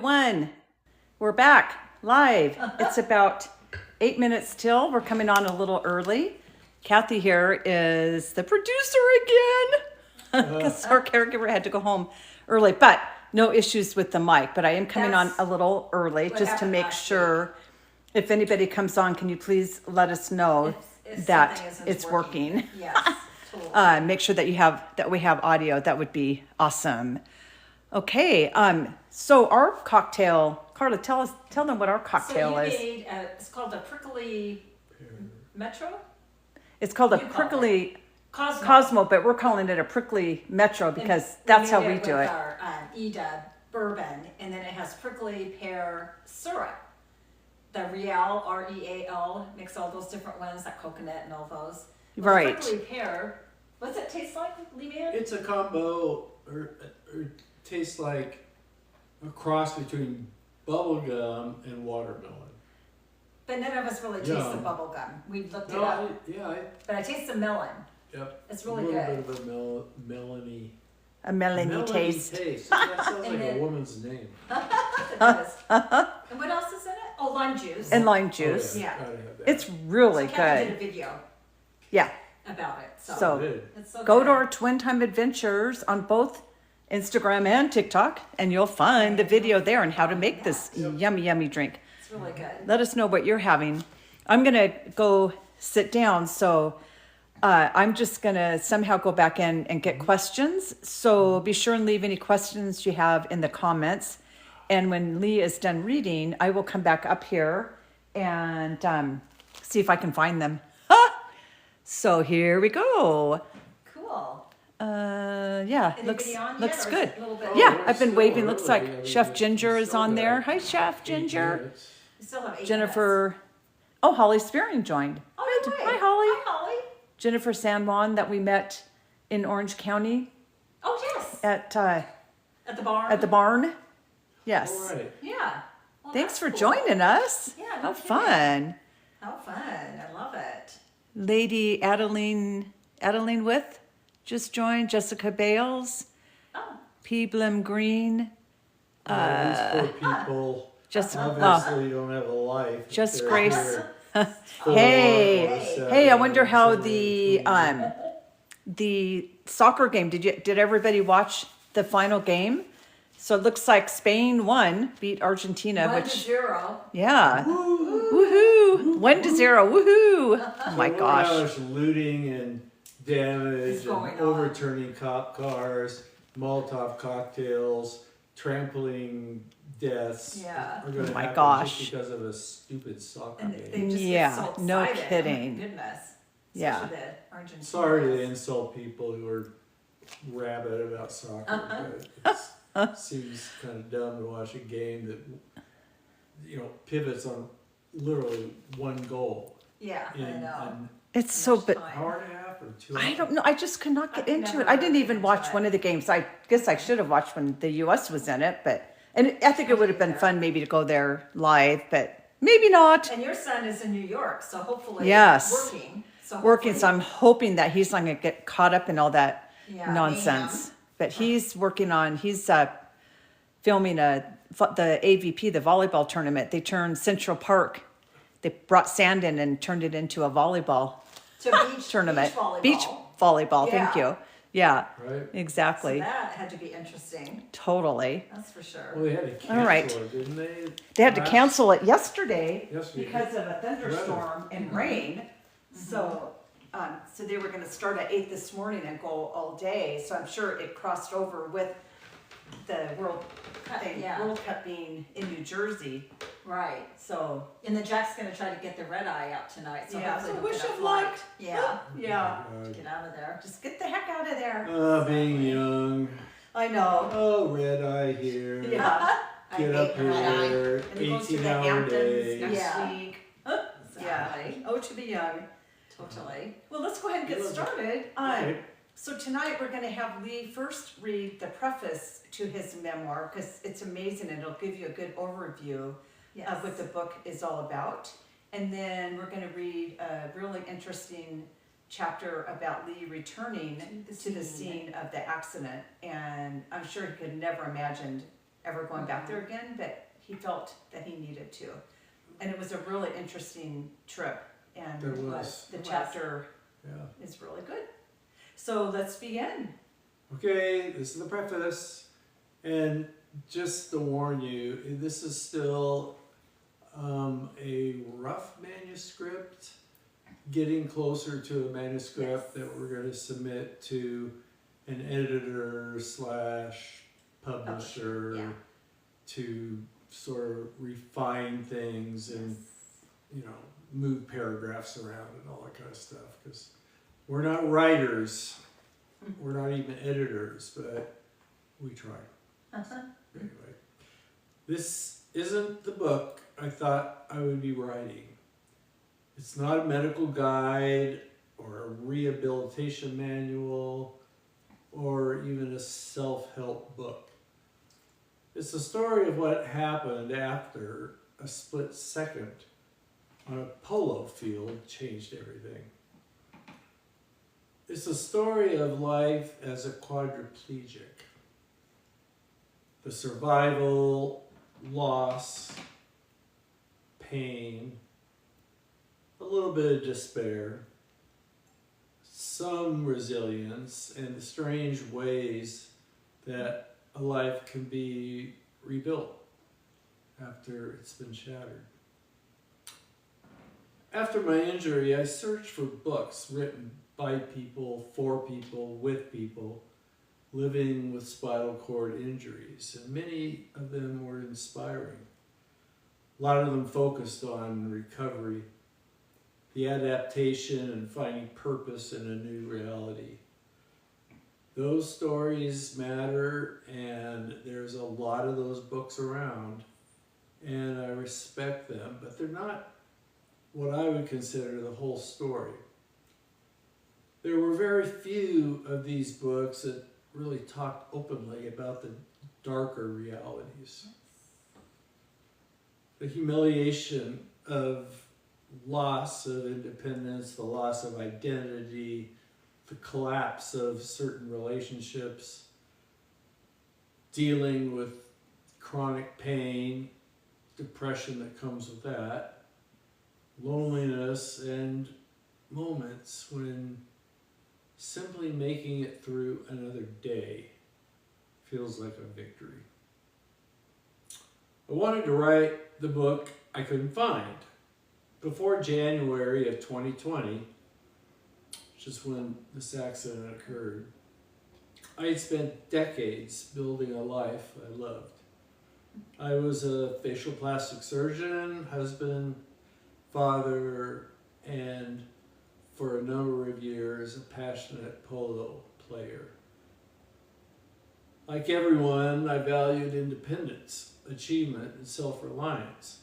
One, we're back live. It's about 8 minutes till. We're coming on a little early. Kathy here is the producer again because our caregiver had to go home early, but no issues with the mic. But I am coming on a little early just to make sure if anybody comes on, can you please let us know that it's working? Yes, totally. Make sure that we have audio. That would be awesome. Okay, so our cocktail, Karla, tell them what our cocktail is. Made, it's called a prickly metro? It's called a prickly Cosmo, but we're calling it a prickly metro because that's how we do it. Our Eda bourbon, and then it has prickly pear syrup. The Real, R-E-A-L, mix all those different ones, like coconut and all those. Right. Prickly pear, what's it taste like, Lee-Man? It's a combo, or tastes like a cross between bubble gum and watermelon. But none of us really taste the bubble gum. We looked it up. But I taste the melon. Yep. It's really good. good. A little bit of a melony. A melony taste. That sounds like a woman's name. It does. And what else is in it? Oh, lime juice. And lime juice. Oh, yeah. It's really so Kathy good. did a video Yeah. about it. So it's so go good. to our Twin Time Adventures on both Instagram and TikTok, and you'll find the video there on how to make this yummy, yummy drink. It's really good. Let us know what you're having. I'm going to go sit down, so I'm just going to somehow go back in and get questions. So be sure and leave any questions you have in the comments. And when Lee is done reading, I will come back up here and see if I can find them. So here we go. Cool. Yeah, Anybody on looks yet, or good. is it a little bit Yeah, Oh, I've been still waving. Looks early. like I mean, Chef it's Ginger is still on there. got Hi, Chef 8 Ginger. minutes. We still have 8 Jennifer. minutes. Oh, Holly Spearing joined. Oh, no way. Hi, Holly. Hi, Holly. Jennifer San Juan that we met in Orange County Oh, yes. at At the barn. the barn. Yes. All right. Yeah. Well, Thanks that's for cool. joining us. Yeah, no How kidding. fun. How fun. I love it. Lady Adeline with just joined. Jessica Bales. Oh. P. Blim Green. These poor people Just obviously don't have a life. Just They're Grace. here Hey, I wonder how 4, the soccer game. Did everybody watch the final game? So it looks like Spain beat Argentina, 1-0. yeah. Woohoo! 1-0. Woohoo! Oh my gosh. There's looting and damage What's going and on? overturning cop cars, Molotov cocktails, trampling deaths. Yeah. Are gonna Oh my happen gosh. Just because of a stupid soccer And game. they just Yeah, get so no excited. kidding. Oh my goodness. Yeah. Especially the Argentinians. Sorry to insult people who are rabid about soccer, but it seems kind of dumb to watch a game that pivots on literally one goal. Yeah, I know. It's so, but An hour and a half or 2 hours. I don't know. I just could not get I've into never it. I didn't looked even into watch it. one of the games. I guess I should have watched when the U.S. was in it, and I think it would have been fun maybe to go there live, but maybe not. And your son is in New York, so hopefully Yes. working. So Working, so I'm hopefully- hoping that he's not going to get caught up in all that Yeah, nonsense. mayhem. But he's filming the AVP, the volleyball tournament. They turned Central Park. They brought sand in and turned it into a volleyball to beach tournament. Beach volleyball. Thank Yeah. you. Yeah, Right. exactly. So that had to be interesting. Totally. That's for sure. Well, they had to cancel All right. it, didn't they? They had to Last- cancel it yesterday Yesterday. because of a thunderstorm and rain. So they were going to start at 8 this morning and go all day. So I'm sure it crossed over with the World Cup being in New Jersey. Right. So And the Jack's going to try to get the red eye out tonight. So Yeah, hopefully so he'll wish get a of luck. flight. Yeah. yeah, Get out of there. just get the heck out of there. Being young. I know. Oh, red eye here. Yeah. Get up here. And he goes to the 18-hour Hamptons days. next Yeah. week. Exactly. Oh, to be young. Totally. Well, let's go ahead and get started. Okay. So tonight we're going to have Lee first read the preface to his memoir because it's amazing and it'll give you a good overview Yes. of what the book is all about. And then we're going to read a really interesting chapter about Lee returning to the scene of the accident. And I'm sure he could never imagined ever going back there again, but he felt that he needed to. And it was a really interesting trip, and There was. the chapter Yeah. is really good. So let's begin. Okay, this is the preface. And just to warn you, this is still a rough manuscript, getting closer to a manuscript that we're going to submit to an editor / publisher Yeah. to sort of refine things and, you know, move paragraphs around and all that kind of stuff. Because we're not writers, we're not even editors, but we try. Anyway, this isn't the book I thought I would be writing. It's not a medical guide or a rehabilitation manual or even a self-help book. It's the story of what happened after a split second on a polo field changed everything. It's the story of life as a quadriplegic. The survival, loss, pain, a little bit of despair, some resilience, and the strange ways that a life can be rebuilt after it's been shattered. After my injury, I searched for books written by people, for people, with people living with spinal cord injuries, and many of them were inspiring. A lot of them focused on recovery, the adaptation and finding purpose in a new reality. Those stories matter, and there's a lot of those books around, and I respect them, but they're not what I would consider the whole story. There were very few of these books that really talked openly about the darker realities. The humiliation of loss of independence, the loss of identity, the collapse of certain relationships, dealing with chronic pain, depression that comes with that, loneliness, and moments when simply making it through another day feels like a victory. I wanted to write the book I couldn't find. Before January of 2020, which is when this accident occurred, I had spent decades building a life I loved. I was a facial plastic surgeon, husband, father, and for a number of years, a passionate polo player. Like everyone, I valued independence, achievement, and self-reliance.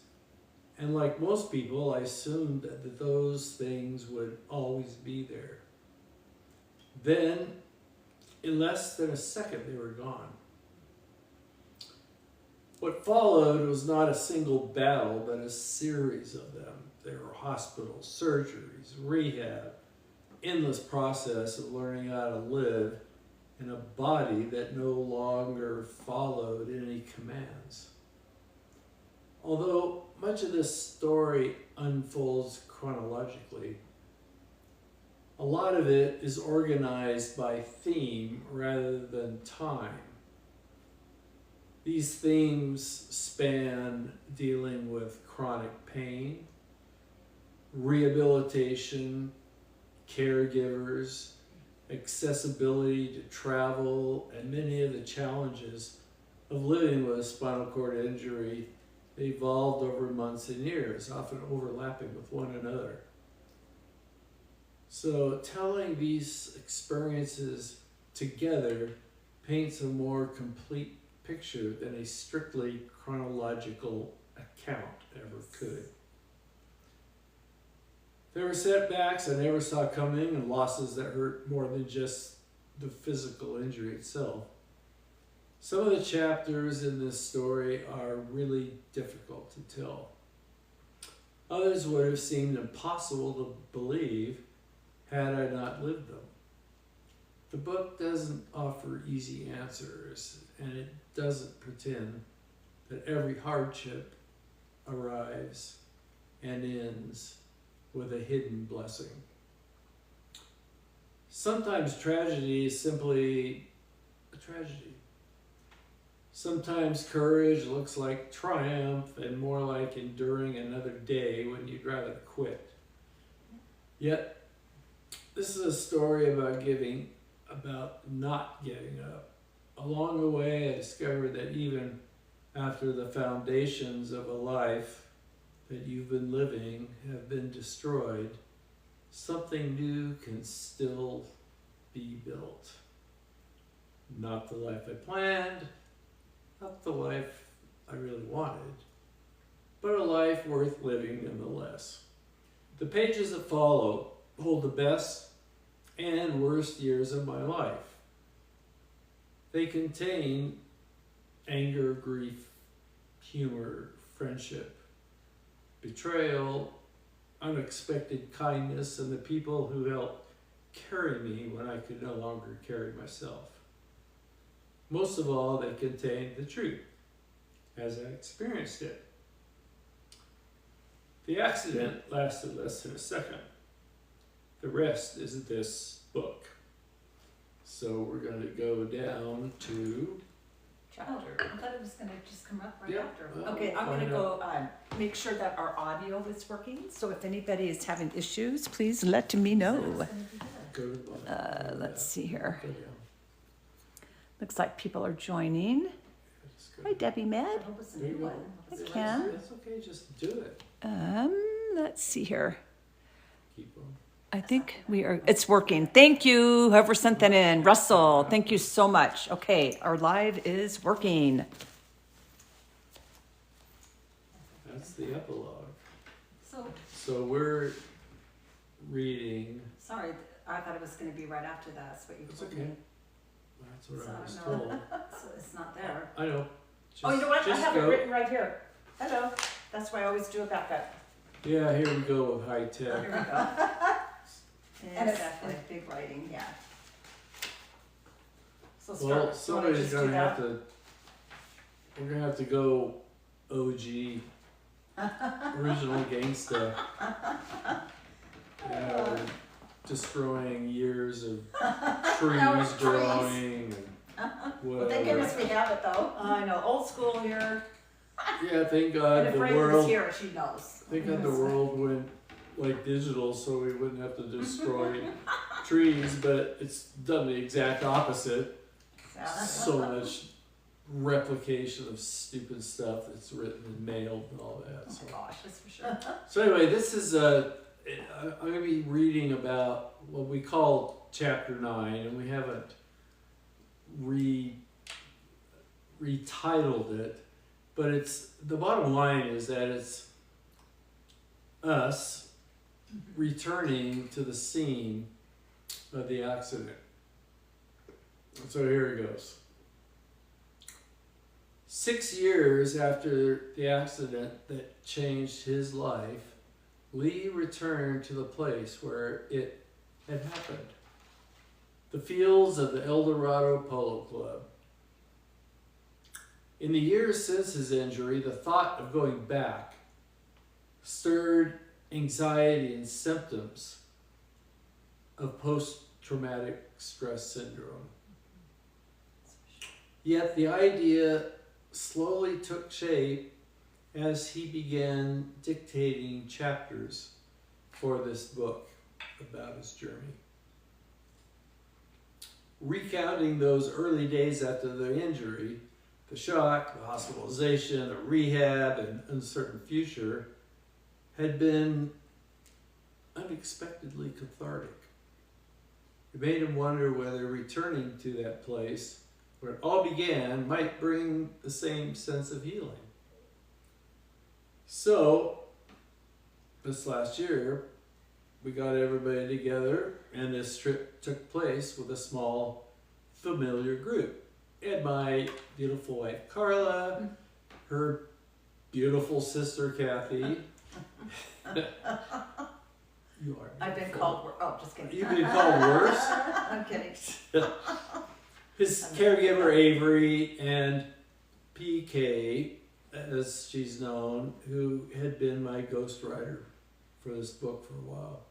And like most people, I assumed that those things would always be there. Then, in less than a second, they were gone. What followed was not a single battle, but a series of them. There were hospitals, surgeries, rehab, endless process of learning how to live in a body that no longer followed any commands. Although much of this story unfolds chronologically, a lot of it is organized by theme rather than time. These themes span dealing with chronic pain, rehabilitation, caregivers, accessibility to travel, and many of the challenges of living with a spinal cord injury evolved over months and years, often overlapping with one another. So telling these experiences together paints a more complete picture than a strictly chronological account ever could. There were setbacks I never saw coming and losses that hurt more than just the physical injury itself. Some of the chapters in this story are really difficult to tell. Others would have seemed impossible to believe had I not lived them. The book doesn't offer easy answers, and it doesn't pretend that every hardship arrives and ends with a hidden blessing. Sometimes tragedy is simply a tragedy. Sometimes courage looks like triumph and more like enduring another day when you'd rather quit. Yet, this is a story about not giving up. Along the way, I discovered that even after the foundations of a life that you've been living have been destroyed, something new can still be built. Not the life I planned, not the life I really wanted, but a life worth living nonetheless. The pages that follow hold the best and worst years of my life. They contain anger, grief, humor, friendship, betrayal, unexpected kindness, and the people who helped carry me when I could no longer carry myself. Most of all, they contain the truth as I experienced it. The accident lasted less than a second. The rest is this book. So we're going to go down to... Chapter. I thought it was gonna just come up right Yeah, after. well, Okay, I'm find gonna go make sure that our audio is working. So if anybody is having issues, please let me know. Go to the bottom. Let's see here. Go down. Looks like people are joining. Just go Hi, Debbie I Med. hope it's a There you new go. one. I Is it can. right? That's okay, just do it. Let's see here. Keep on. I think it's working. Thank you, whoever sent that in. Russell, thank you so much. Okay, our live is working. That's the epilogue. So, we're reading. sorry, I thought it was gonna be right after that, that's what you It's told okay. me. That's what So I was I know. told. So it's not there. I know. Oh, you know what? I Just have it go. written right here. Hello. That's why I always do a backup. Yeah, here we go with high Here tech. we go. And it's Exactly. in big writing, yeah. So Well, start, you wanna somebody's just do gonna have that? to. We're gonna have to go OG, original gangsta. Yeah, we're destroying years of Now trees it's trees. growing and Well, thank goodness whatever. we have it though. I know, old school here. Yeah, thank And God if the Frank was world. here, she knows. Thank God the world went like digital, so we wouldn't have to destroy trees. But it's done the exact opposite. So much replication of stupid stuff that's written and mailed and all that. Oh So, my gosh, that's for sure. so anyway, this is I'm going to be reading about what we call Chapter 9, and we haven't retitled it. But it's the bottom line is that it's us returning to the scene of the accident. So here it goes. 6 years after the accident that changed his life, Lee returned to the place where it had happened. The fields of the El Dorado Polo Club. In the years since his injury, the thought of going back stirred anxiety and symptoms of post-traumatic stress syndrome. Yet the idea slowly took shape as he began dictating chapters for this book about his journey. Recounting those early days after the injury, the shock, the hospitalization, the rehab, and uncertain future had been unexpectedly cathartic. It made him wonder whether returning to that place where it all began might bring the same sense of healing. So, this last year, we got everybody together, and this trip took place with a small, familiar group. And my beautiful wife, Karla, her beautiful sister, Kathy. You are. I've been beautiful. called, oh, just kidding. You've been called worse. I'm kidding. His caregiver, Avery, and PK, as she's known, who had been my ghostwriter for this book for a while.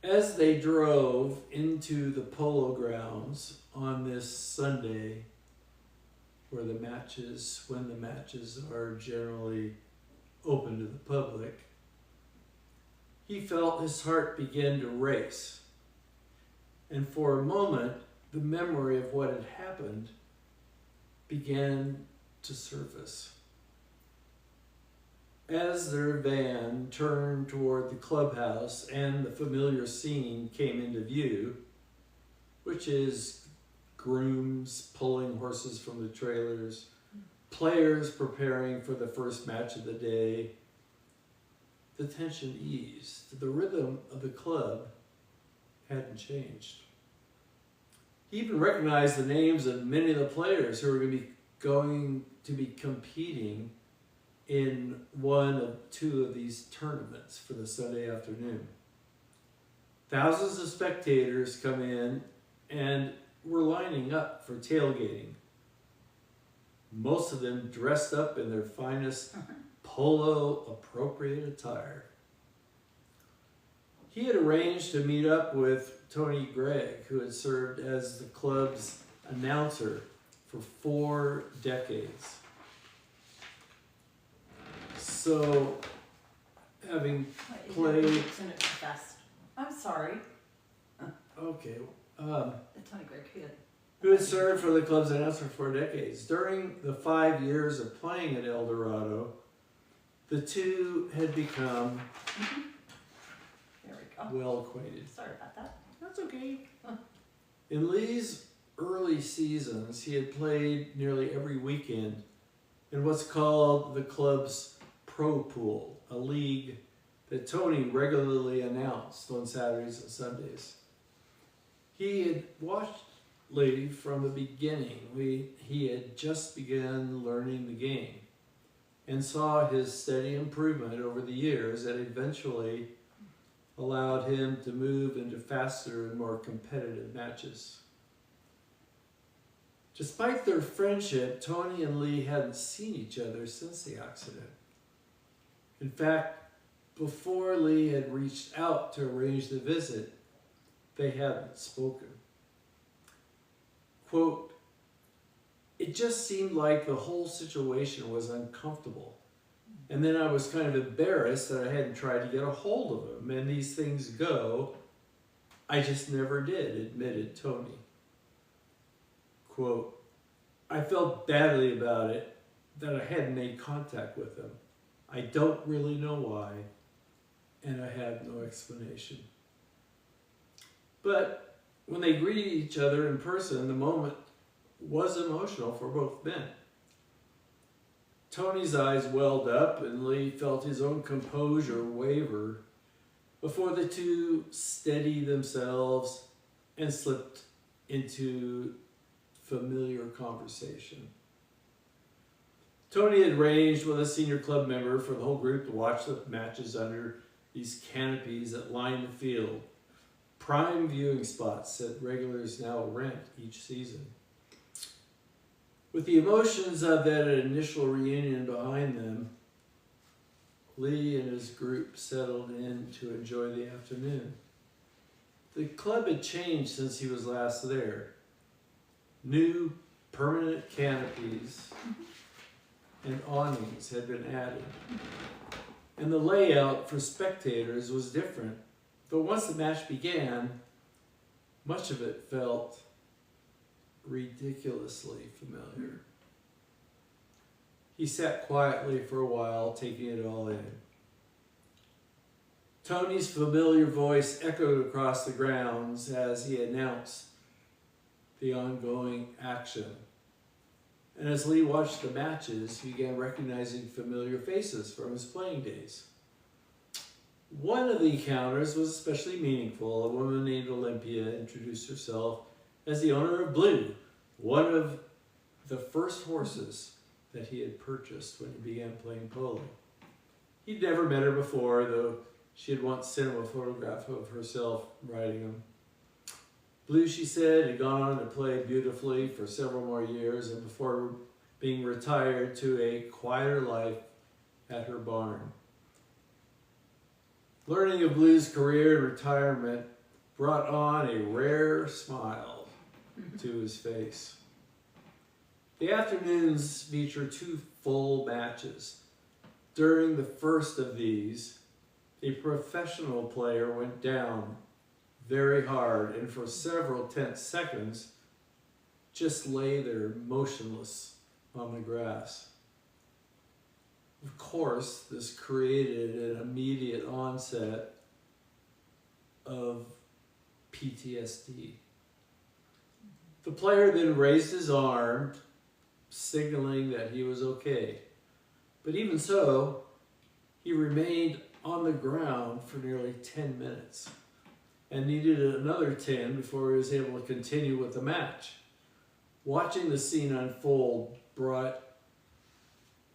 As they drove into the polo grounds on this Sunday, when the matches are generally open to the public, he felt his heart begin to race. And for a moment, the memory of what had happened began to surface. As their van turned toward the clubhouse and the familiar scene came into view, which is grooms pulling horses from the trailers, players preparing for the first match of the day, the tension eased. The rhythm of the club hadn't changed. He even recognized the names of many of the players who were going to be competing in one of two of these tournaments for the Sunday afternoon. Thousands of spectators come in and were lining up for tailgating. Most of them dressed up in their finest polo appropriate attire. He had arranged to meet up with Tony Gregg, who had served as the club's announcer for 4 decades. So, having played... I'm sorry. Okay. The Tony Gregg kid. Who had served for the club's announcer for decades. During the 5 years of playing at El Dorado, the two had become There we go. well acquainted. Sorry about that. That's okay. In Lee's early seasons, he had played nearly every weekend in what's called the club's Pro Pool, a league that Tony regularly announced on Saturdays and Sundays. He had watched Lee from the beginning. He had just begun learning the game and saw his steady improvement over the years that eventually allowed him to move into faster and more competitive matches. Despite their friendship, Tony and Lee hadn't seen each other since the accident. In fact, before Lee had reached out to arrange the visit, they hadn't spoken. Quote, "It just seemed like the whole situation was uncomfortable. And then I was kind of embarrassed that I hadn't tried to get a hold of him. And these things go, I just never did," admitted Tony. Quote, "I felt badly about it that I hadn't made contact with him. I don't really know why, and I have no explanation." But when they greeted each other in person, the moment was emotional for both men. Tony's eyes welled up, and Lee felt his own composure waver before the two steadied themselves and slipped into familiar conversation. Tony had arranged with a senior club member for the whole group to watch the matches under these canopies that lined the field, prime viewing spots that regulars now rent each season. With the emotions of that initial reunion behind them, Lee and his group settled in to enjoy the afternoon. The club had changed since he was last there. New permanent canopies and awnings had been added. And the layout for spectators was different, though once the match began, much of it felt ridiculously familiar. He sat quietly for a while, taking it all in. Tony's familiar voice echoed across the grounds as he announced the ongoing action. And as Lee watched the matches, he began recognizing familiar faces from his playing days. One of the encounters was especially meaningful. A woman named Olympia introduced herself as the owner of Blue, one of the first horses that he had purchased when he began playing polo. He'd never met her before, though she had once sent him a photograph of herself riding him. Blue, she said, had gone on to play beautifully for several more years and before being retired to a quieter life at her barn. Learning of Blue's career and retirement brought on a rare smile to his face. The afternoons feature 2 full matches. During the first of these, a professional player went down very hard and for several tense seconds just lay there motionless on the grass. Of course, this created an immediate onset of PTSD. The player then raised his arm, signaling that he was okay. But even so, he remained on the ground for nearly 10 minutes and needed another 10 before he was able to continue with the match. Watching the scene unfold brought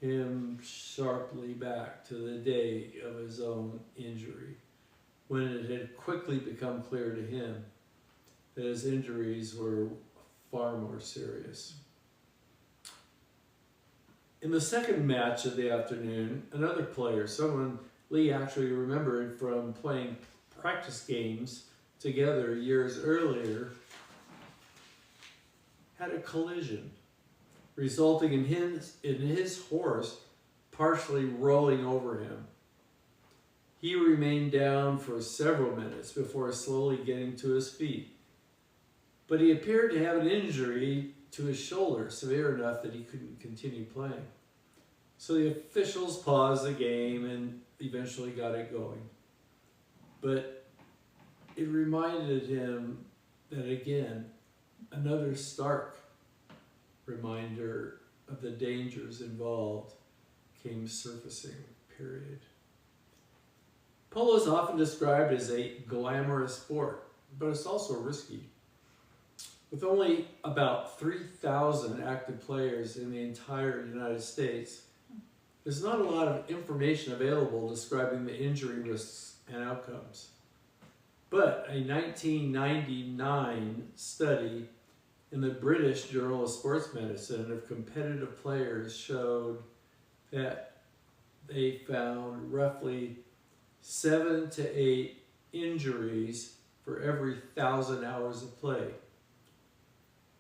him sharply back to the day of his own injury, when it had quickly become clear to him that his injuries were far more serious. In the second match of the afternoon, another player, someone Lee actually remembered from playing practice games together years earlier, had a collision, resulting in his horse partially rolling over him. He remained down for several minutes before slowly getting to his feet. But he appeared to have an injury to his shoulder, severe enough that he couldn't continue playing. So the officials paused the game and eventually got it going. But it reminded him that, again, another stark reminder of the dangers involved came surfacing, period. Polo is often described as a glamorous sport, but it's also risky. With only about 3,000 active players in the entire United States, there's not a lot of information available describing the injury risks and outcomes. But a 1999 study in the British Journal of Sports Medicine of competitive players showed that they found roughly 7 to 8 injuries for every 1,000 hours of play.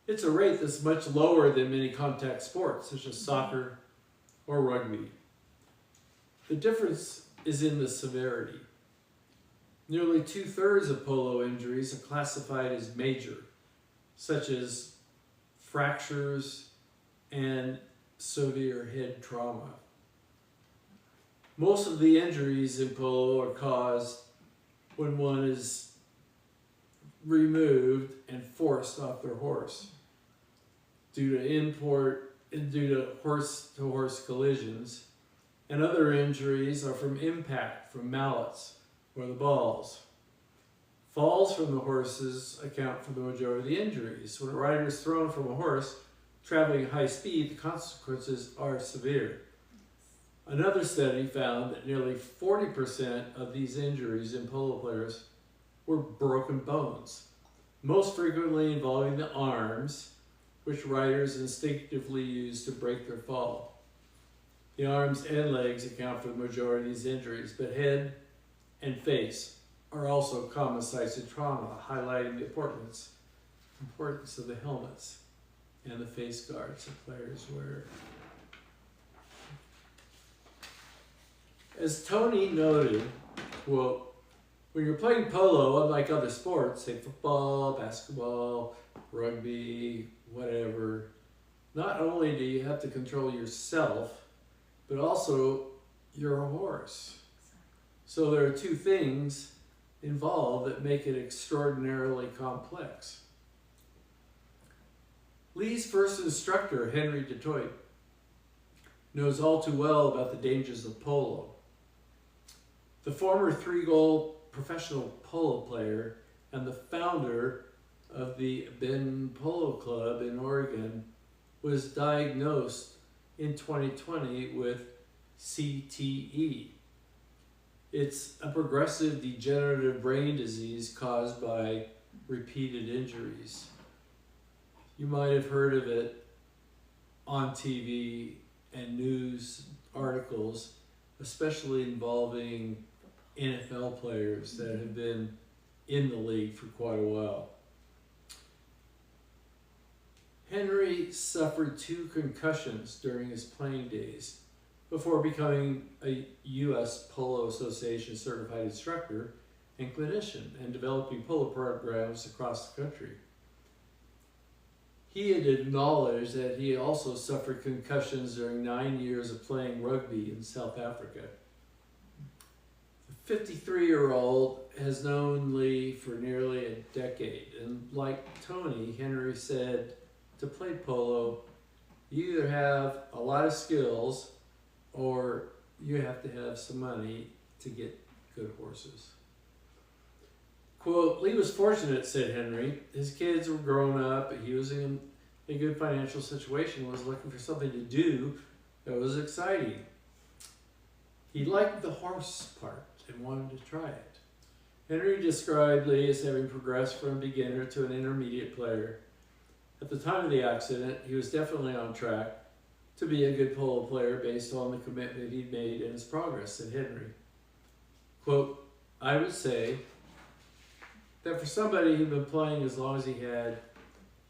It's a rate that's much lower than many contact sports, such as soccer or rugby. The difference is in the severity. Nearly 2/3 of polo injuries are classified as major, such as fractures and severe head trauma. Most of the injuries in polo are caused when one is removed and forced off their horse due to horse-to-horse collisions, and other injuries are from impact from mallets or the balls. Falls from the horses account for the majority of the injuries. When a rider is thrown from a horse traveling at high speed, the consequences are severe. Another study found that nearly 40% of these injuries in polo players were broken bones, most frequently involving the arms, which riders instinctively use to break their fall. The arms and legs account for the majority of these injuries, but head and face are also common sites of trauma, highlighting the importance of the helmets and the face guards that players wear. As Tony noted, quote, when you're playing polo, unlike other sports, say football, basketball, rugby, whatever, not only do you have to control yourself, but also your horse. So there are 2 things involved that make it extraordinarily complex. Lee's first instructor, Henry DeToit, knows all too well about the dangers of polo. The former 3-goal professional polo player and the founder of the Bend Polo Club in Oregon was diagnosed in 2020 with CTE. It's a progressive degenerative brain disease caused by repeated injuries. You might have heard of it on TV and news articles, especially involving NFL players that have been in the league for quite a while. Henry suffered 2 concussions during his playing days before becoming a U.S. Polo Association certified instructor and clinician and developing polo programs across the country. He had acknowledged that he also suffered concussions during 9 years of playing rugby in South Africa. The 53-year-old has known Lee for nearly a decade, and like Tony, Henry said, to play polo, you either have a lot of skills or you have to have some money to get good horses. Quote, Lee was fortunate, said Henry. His kids were grown up, he was in a good financial situation, was looking for something to do that was exciting. He liked the horse part and wanted to try it. Henry described Lee as having progressed from a beginner to an intermediate player. At the time of the accident, he was definitely on track to be a good polo player based on the commitment he'd made and his progress, said Henry. Quote, I would say that for somebody who'd been playing as long as he had,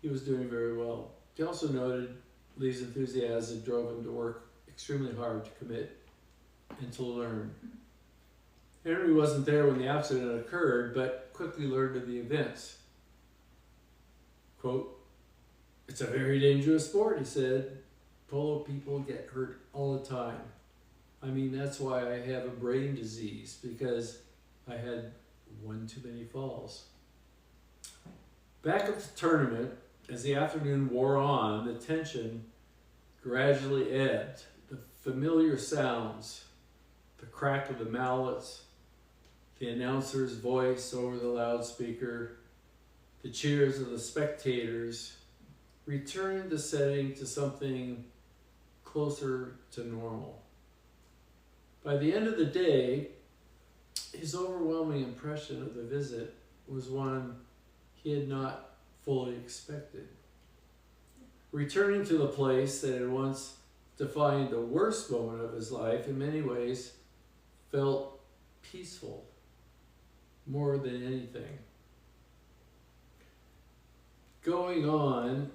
he was doing very well. He also noted Lee's enthusiasm drove him to work extremely hard to commit and to learn. Henry wasn't there when the accident occurred, but quickly learned of the events. Quote, it's a very dangerous sport, he said. Polo people get hurt all the time. I mean, that's why I have a brain disease, because I had one too many falls. Back at the tournament, as the afternoon wore on, the tension gradually ebbed. The familiar sounds, the crack of the mallets, the announcer's voice over the loudspeaker, the cheers of the spectators, returned the setting to something closer to normal. By the end of the day, his overwhelming impression of the visit was one he had not fully expected. Returning to the place that had once defined the worst moment of his life, in many ways felt peaceful more than anything. Going on,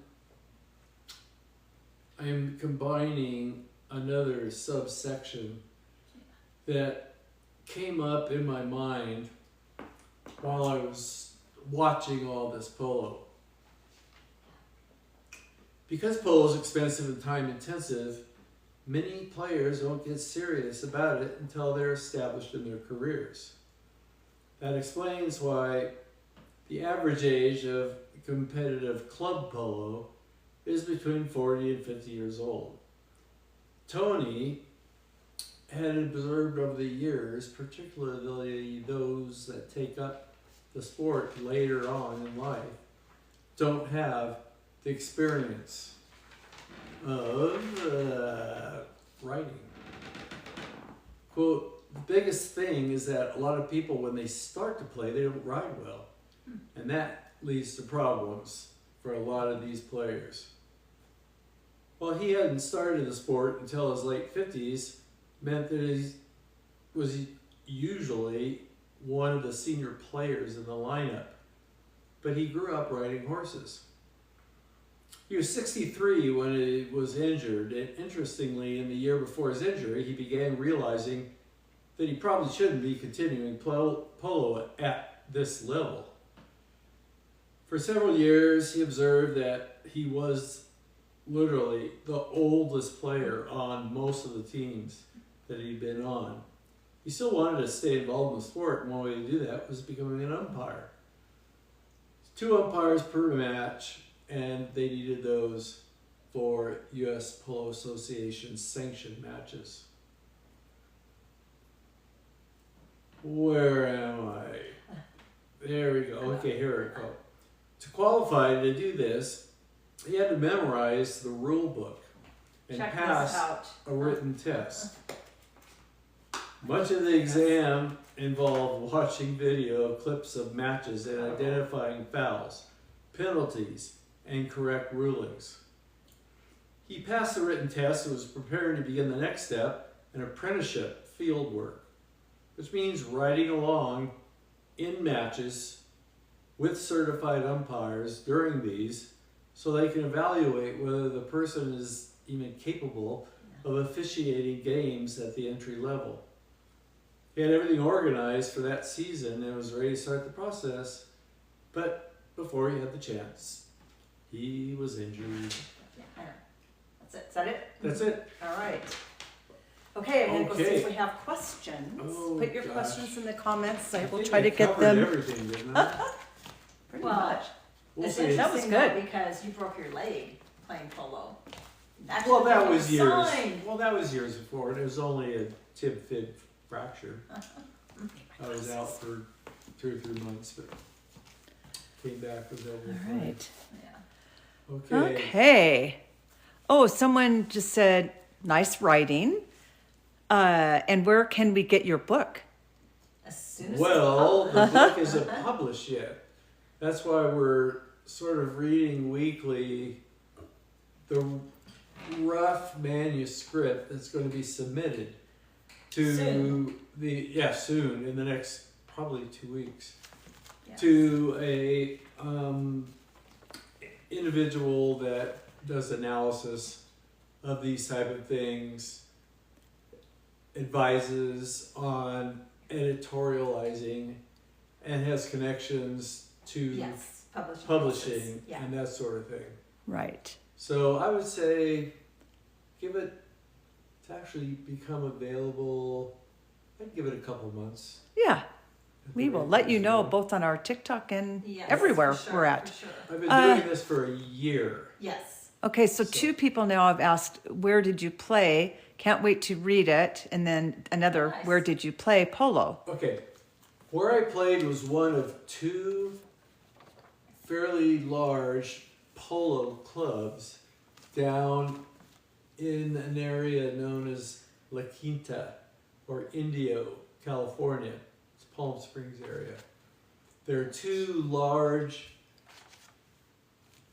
I'm combining another subsection that came up in my mind while I was watching all this polo. Because polo is expensive and time intensive, many players don't get serious about it until they're established in their careers. That explains why the average age of competitive club polo is between 40 and 50 years old. Tony had observed over the years, particularly those that take up the sport later on in life, don't have the experience of writing. Quote, the biggest thing is that a lot of people, when they start to play, they don't ride well. And that leads to problems for a lot of these players. Well, he hadn't started the sport until his late 50s, meant that he was usually one of the senior players in the lineup. But he grew up riding horses. He was 63 when he was injured, and interestingly, in the year before his injury, he began realizing that he probably shouldn't be continuing polo at this level. For several years, he observed that he was literally the oldest player on most of the teams that he'd been on. He still wanted to stay involved in the sport, and one way to do that was becoming an umpire. 2 umpires per match, and they needed those for U.S. Polo Association sanctioned matches. Where am I? There we go. Okay, here we go. To qualify to do this, he had to memorize the rule book and Check pass this out. a written test. Much of the exam involved watching video clips of matches and identifying fouls, penalties, and correct rulings. He passed the written test and was preparing to begin the next step, an apprenticeship field work, which means riding along in matches with certified umpires during these so they can evaluate whether the person is even capable of officiating games at the entry level. He had everything organized for that season and was ready to start the process, but before he had the chance, he was injured. Yeah, I know. That's it. Is that it? That's it. All right. Okay, I'm gonna go see if Okay. we have questions. Oh, Put your gosh. questions in the comments. I will think try I to get covered them. everything, didn't I? Pretty Well, much. We'll It's see. That was interesting good. though, because you broke your leg playing polo. That Well, should that be a was years. sign. Well, that was years before, and it was only a tib-fib fracture. I was out for 2 or 3 months, but came back with that. All right. Yeah. Okay. Okay. Oh, someone just said, nice writing. And where can we get your book? As soon as Well, it's the published. book isn't published yet. That's why we're sort of reading weekly the rough manuscript that's going to be submitted to Soon. soon, in the next probably 2 weeks, Yeah. to a individual that does analysis of these type of things, advises on editorializing, and has connections to Yes, publishing. publishing houses. Yeah. and that sort of thing. Right. So I would say give it to actually become available. I'd give it a couple months. Yeah. at the We will rate let you it's know going. both on our TikTok and Yes, everywhere for sure, we're at. For sure. I've been Uh, doing this for a year. Yes. Okay, so 2 people now have asked, where did you play? Can't wait to read it. And then another, Nice. where did you play polo? Okay, where I played was one of 2 fairly large polo clubs down in an area known as La Quinta or Indio, California. It's Palm Springs area. There are 2 large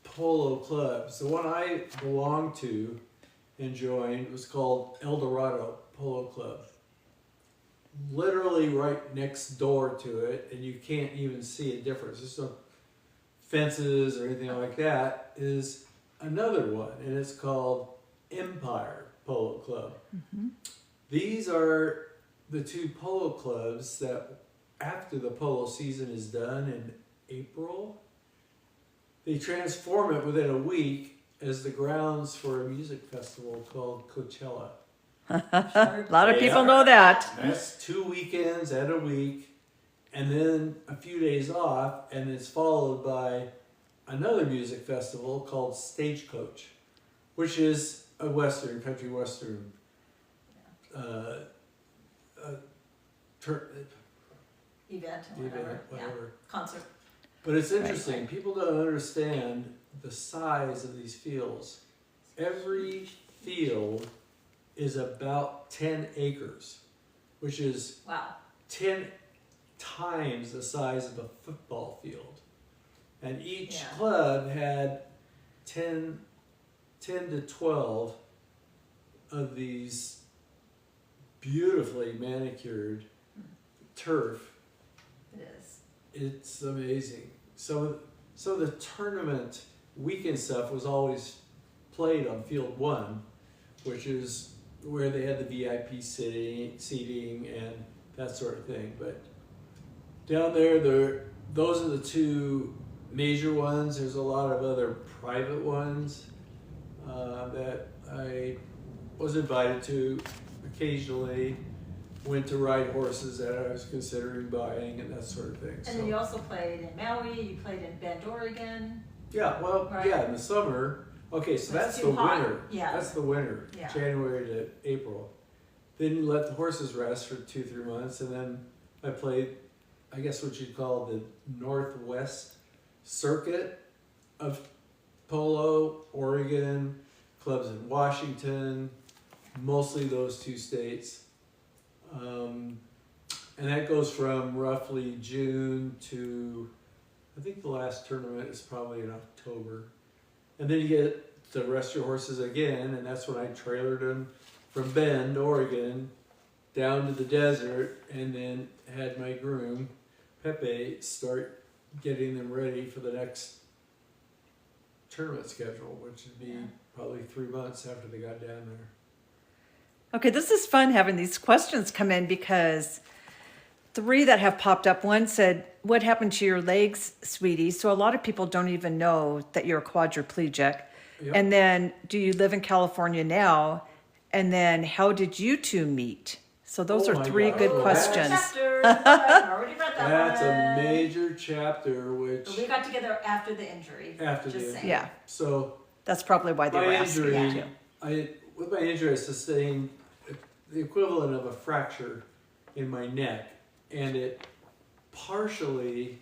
polo clubs. The one I belonged to and joined was called El Dorado Polo Club. Literally right next door to it, and you can't even see a difference. There's no fences or anything like that, is another one, and it's called Empire Polo Club. These are the 2 polo clubs that, after the polo season is done in April, they transform it within a week as the grounds for a music festival called Coachella. A lot of Yeah. people know that. That's 2 weekends and a week, and then a few days off, and it's followed by another music festival called Stagecoach, which is a country western Event, or event, whatever. Yeah. whatever. Concert. But it's interesting. People don't understand the size of these fields. Every field is about 10 acres, which is Wow. 10 times the size of a football field. And each Yeah. club had 10 to 12 of these beautifully manicured turf. It is. It's amazing. Some of the tournament weekend stuff was always played on field 1, which is where they had the VIP seating and that sort of thing. But down there, those are the 2 major ones. There's a lot of other private ones that I was invited to occasionally. Went to ride horses that I was considering buying and that sort of thing. And then you also played in Maui, you played in Bend, Oregon. Yeah, well, Right. yeah, in the summer. Okay, so It's that's too the hot. winter. Yeah. That's the winter, Yeah. January to April. Then you let the horses rest for 2-3 months, and then I played, I guess what you'd call the Northwest circuit of polo, Oregon, clubs in Washington, mostly those 2 states. And that goes from roughly June to, I think the last tournament is probably in October. And then you get to rest your horses again, and that's when I trailered them from Bend, Oregon, down to the desert, and then had my groom, Pepe, start getting them ready for the next tournament schedule, which would be probably 3 months after they got down there. Okay, this is fun having these questions come in because 3 that have popped up. One said, "What happened to your legs, sweetie?" So a lot of people don't even know that you're a quadriplegic. Yep. And then, do you live in California now? And then, how did you two meet? So those Oh are my 3 God. good Oh, questions. Chapter. I already read that That's one. a major chapter, which But we got together after the injury. after just the saying. Yeah, so that's probably why they my were asking injury, you. with my injury, I sustained the equivalent of a fracture in my neck, and it partially,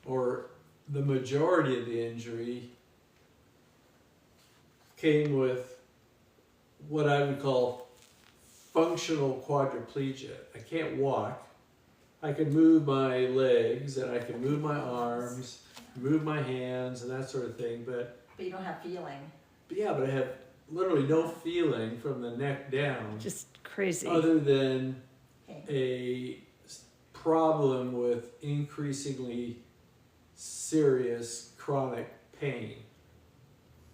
or the majority of the injury, came with what I would call functional quadriplegia. I can't walk. I can move my legs and I can move my arms, move my hands and that sort of thing, but But you don't have feeling. yeah, but I have literally no feeling from the neck down, Just crazy. other than Okay. a problem with increasingly serious chronic pain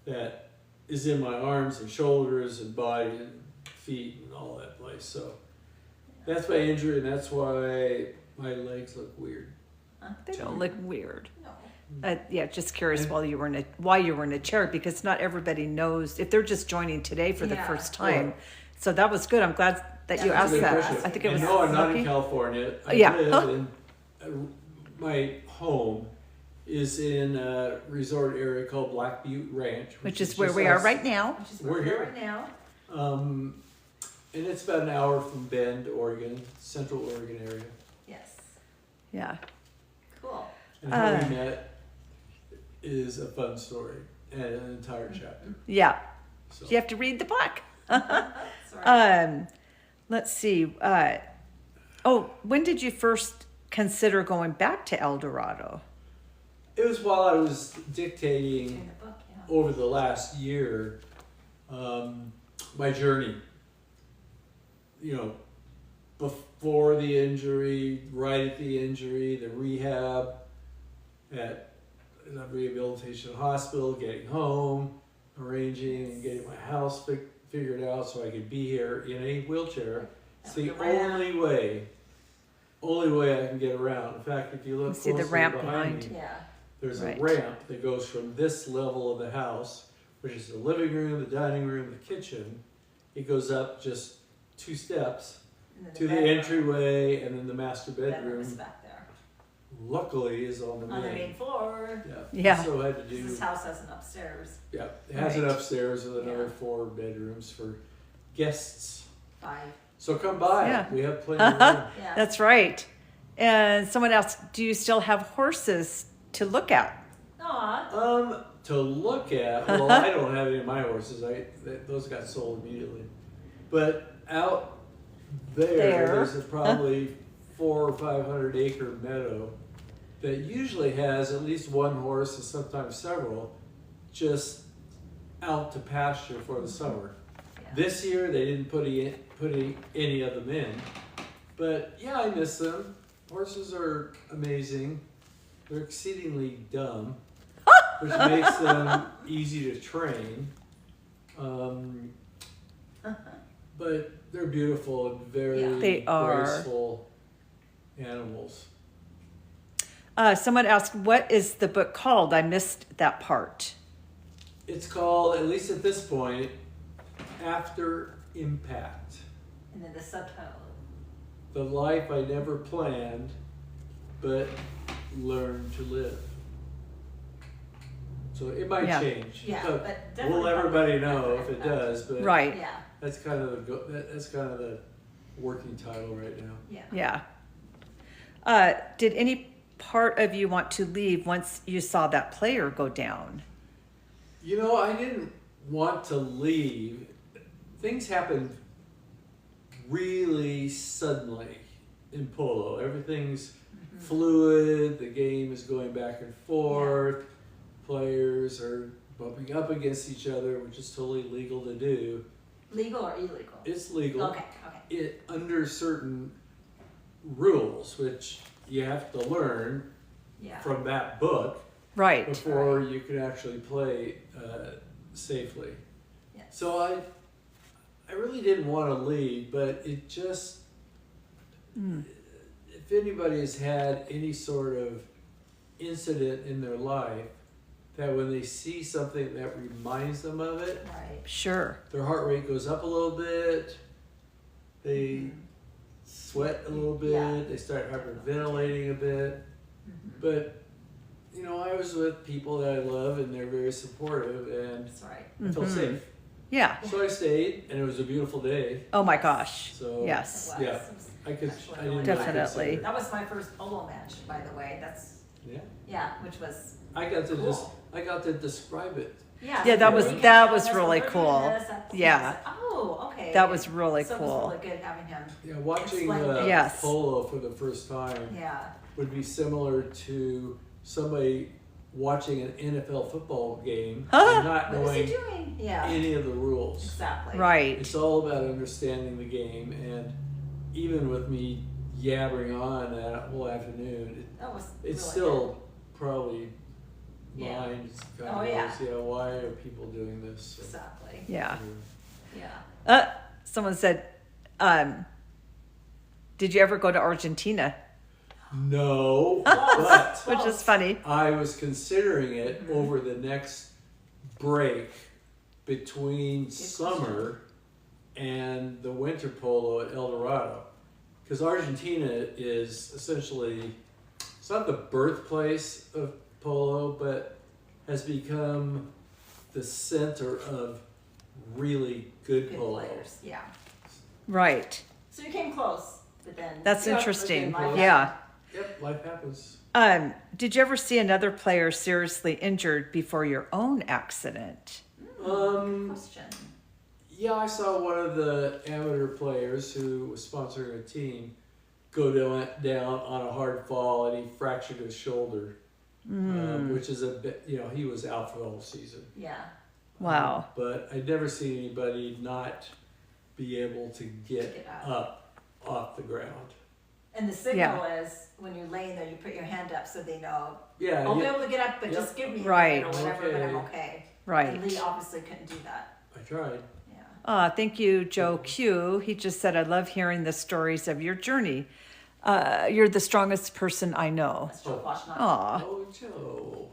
that is in my arms and shoulders and body and feet and all that place. So that's my injury, and that's why my legs look weird. They don't look weird. No. Yeah, just curious why you were in a chair, because not everybody knows if they're just joining today for the Yeah. first time. So that was good. I'm glad that you Yeah, asked That's a good that. question. I think it was No, I'm not in lucky. California. I Yeah. live in my home is in a resort area called Black Butte Ranch, Which is where just we are outs- right now. Which is We're where we here. are right now. And it's about an hour from Bend, Oregon, Central Oregon area. Yes. Yeah. Cool. And how we met is a fun story and an entire chapter. Yeah. So You have to read the book. That's right. Let's see. When did you first consider going back to El Dorado? it was while I was dictating In the book, yeah. over the last year, my journey, before the injury, right at the injury, the rehab at the rehabilitation hospital, getting home, arranging and getting my house figured out so I could be here in a wheelchair. It's the only way I can get around. In fact, if you look See the closely ramp behind behind. me, Yeah. there's Right. a ramp that goes from this level of the house, which is the living room, the dining room, the kitchen. It goes up just 2 steps And then to the bedroom. entryway, and then the master Bedroom is bedroom, back there. luckily, is on the On the main main. floor. Yeah. So I had to do, This house has an upstairs. yeah, it has it Right. upstairs with another Yeah. 4 bedrooms for guests. 5. So come by, Yeah. we have plenty of room. Yeah. That's right. And someone else, do you still have horses to look at? Aw. To look at, well, I don't have any of my horses. Those got sold immediately. But out There. there's a probably 400 or 500 acre meadow that usually has at least one horse and sometimes several just out to pasture for the summer. Yeah. This year they didn't put any of them in, but yeah, I miss them. Horses are amazing. They're exceedingly dumb, which makes them easy to train. But they're beautiful and very Yeah. They are. graceful animals. Someone asked, what is the book called? I missed that part. It's called, at least at this point, After Impact. And then the subtitle. The life I never planned, but learned to live. So it might Yeah. change. Yeah, but but definitely. we'll let everybody know After if it Impact. does. But Right. Yeah. that's kind of the working title right now. Yeah. Yeah. Did any part of you want to leave once you saw that player go down? I didn't want to leave. Things happened really suddenly in polo. Everything's fluid. The game is going back and forth. Players are bumping up against each other, which is totally legal to do. Legal or illegal? It's legal. Okay. It under certain rules, which you have to learn Yeah. from that book Right. before you can actually play safely. Yes. So I really didn't want to leave, but it just, if anybody has had any sort of incident in their life, that when they see something that reminds them of it, Right. Sure. their heart rate goes up a little bit, they sweat a little bit, Yeah. they start hyperventilating a bit. But, you know, I was with people that I love and they're very supportive and That's right. I felt safe. Yeah. So I stayed and it was a beautiful day. Oh my gosh. So Yes. It was. yeah, It was I could, actually I didn't really Definitely. consider it. That was my first polo match, by the way. That's Yeah, which was I got to Cool. I got to describe it. Yeah, that was- you that can was show us really what cool. it is. That's- Yeah. Oh, okay. That was really so cool. It was really good having him. Yeah, watching Explain things. Yes. polo for the first time Yeah. would be similar to somebody watching an NFL football game Huh? and not What is he knowing doing? Yeah. any of the rules. Exactly. Right. It's all about understanding the game, and even with me yabbering on that whole afternoon, That was. it's really still probably Yeah. mind kind Oh, of yeah. goes, why are people doing this? good. Exactly. Yeah. Yeah. Someone said, did you ever go to Argentina? No, but Which is funny. I was considering it over the next break between summer and the winter polo at El Dorado. Because Argentina is essentially, it's not the birthplace of polo, but has become the center of really good Good polo. players. Yeah. Right. So you came close, but then. That's Yeah, interesting. but then life Yeah. Yep, life happens. Did you ever see another player seriously injured before your own accident? Question. Yeah, I saw one of the amateur players who was sponsoring a team go down on a hard fall and he fractured his shoulder, which is a bit, you know, he was out for the whole season. Yeah. Wow. But I'd never seen anybody not be able to get Get out. up off the ground. And the signal is when you're laying there, you put your hand up so they know Yeah, I'll be yeah, able to get up, but Yep. just give me a Right. minute or whatever, but I'm Okay. okay. And Right. Lee obviously couldn't do that. I tried. Yeah. Thank you, Joe Q. He just said, I love hearing the stories of your journey. You're the strongest person I know. That's Joe Washington. Aw. Oh, Joe.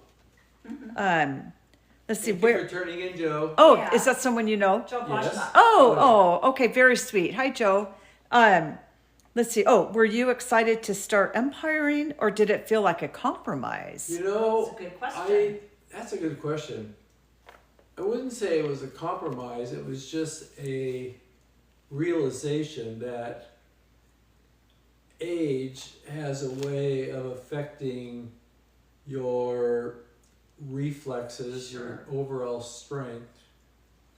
Let's see, Thank where. you for turning in, Joe. Oh, Yeah. is that someone you know? Joe Yes. Washington. Oh, okay, very sweet. Hi, Joe. Let's see. Oh, were you excited to start umpiring, or did it feel like a compromise? You know, That's a good question. That's a good question. I wouldn't say it was a compromise. It was just a realization that age has a way of affecting your reflexes, your overall strength.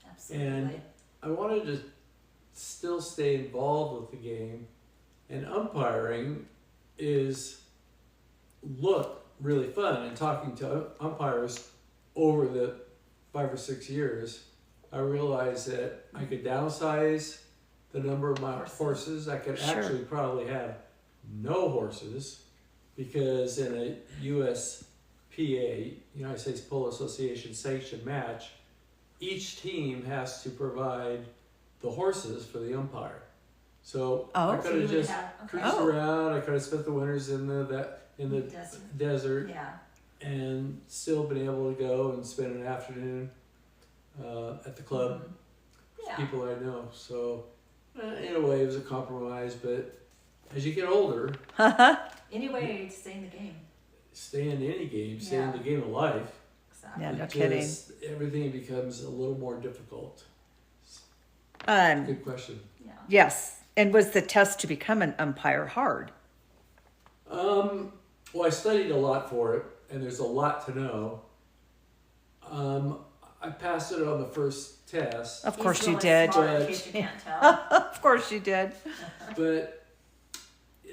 Absolutely. I wanted to still stay involved with the game, and umpiring looked really fun. And talking to umpires over the 5 or 6 years, I realized that I could downsize the number of my horses. I could Sure. actually probably have no horses, because in a USPA, United States Polo Association sanctioned match, each team has to provide the horses for the umpire. So Oh. I could have just Okay. cruised around. I could have spent the winters in the Desert. desert Yeah. and still been able to go and spend an afternoon at the club with Yeah. people I know. So in a way, it was a compromise. But as you get older, Anyway, to stay in the game. stay in any game, stay in Yeah. the game of life. Exactly. Yeah, no kidding. Because everything becomes a little more difficult. Um, Good question. Yeah. yes. And was the test to become an umpire hard? Well, I studied a lot for it, and there's a lot to know. I passed it on the first test, Of He's course you really did. smart, in But- case you can't tell. Of course you did. but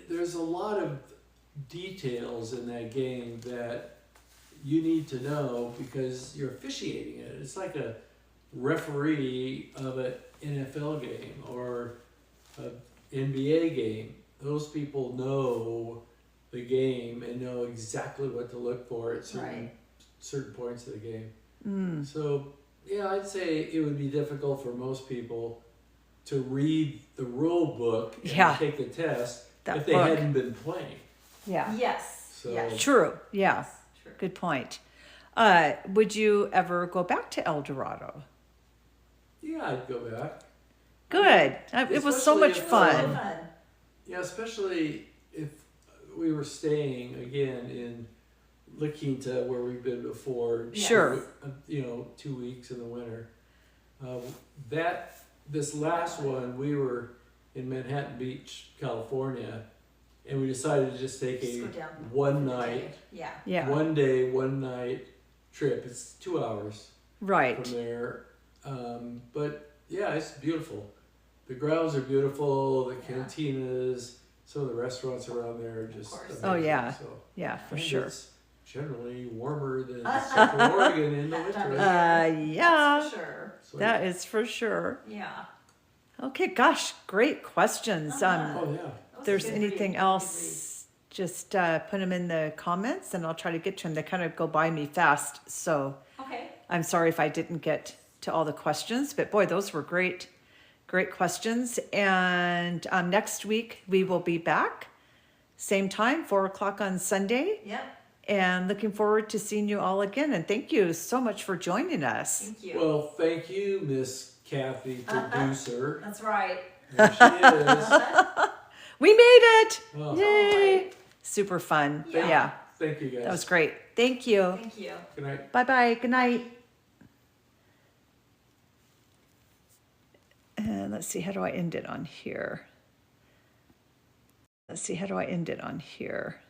there's a lot of details in that game that you need to know because you're officiating it. It's like a referee of an NFL game or an NBA game. Those people know the game and know exactly what to look for at certain points of the game. So yeah, I'd say it would be difficult for most people to read the rule book and Yeah. take the test That if they book. hadn't been playing. Yeah. Yes. So- Yes. True. Yeah. True. Good point. Would you ever go back to El Dorado? Yeah, I'd go back. Good. It was so much Especially if, fun. Fun. Yeah, especially if we were staying again in La Quinta where we've been before. Yeah. Sure. 2 weeks in the winter. This last one, we were in Manhattan Beach, California, and we decided to just take Just a go down one for the day. night, Yeah. Yeah. 1 day, 1 night trip. It's 2 hours Right. from there. But yeah, it's beautiful. The grounds are beautiful, the Yeah. cantinas, some of the restaurants around there are just course. amazing. Oh, yeah. So, Yeah, for and sure. It's generally warmer than Central Oregon in the winter. Yeah. That's for sure. So, That is for sure. Yeah. Okay, gosh, great questions. Uh-huh. oh yeah. That was If a there's good anything read. else, just put them in the comments and I'll try to get to them. They kind of go by me fast. So Okay. I'm sorry if I didn't get to all the questions, but boy, those were great questions. And next week we will be back, same time, 4:00 on Sunday. Yep. And looking forward to seeing you all again. And thank you so much for joining us. Thank you. Well, thank you, Miss Kathy, producer. That's right. There she is. We made it! Oh, Yay! Right. Super fun. Yeah. Yeah, thank you guys. that was great. Thank you. Thank you. Good night. Bye-bye. Good night. And let's see, how do I end it on here? Let's see, how do I end it on here?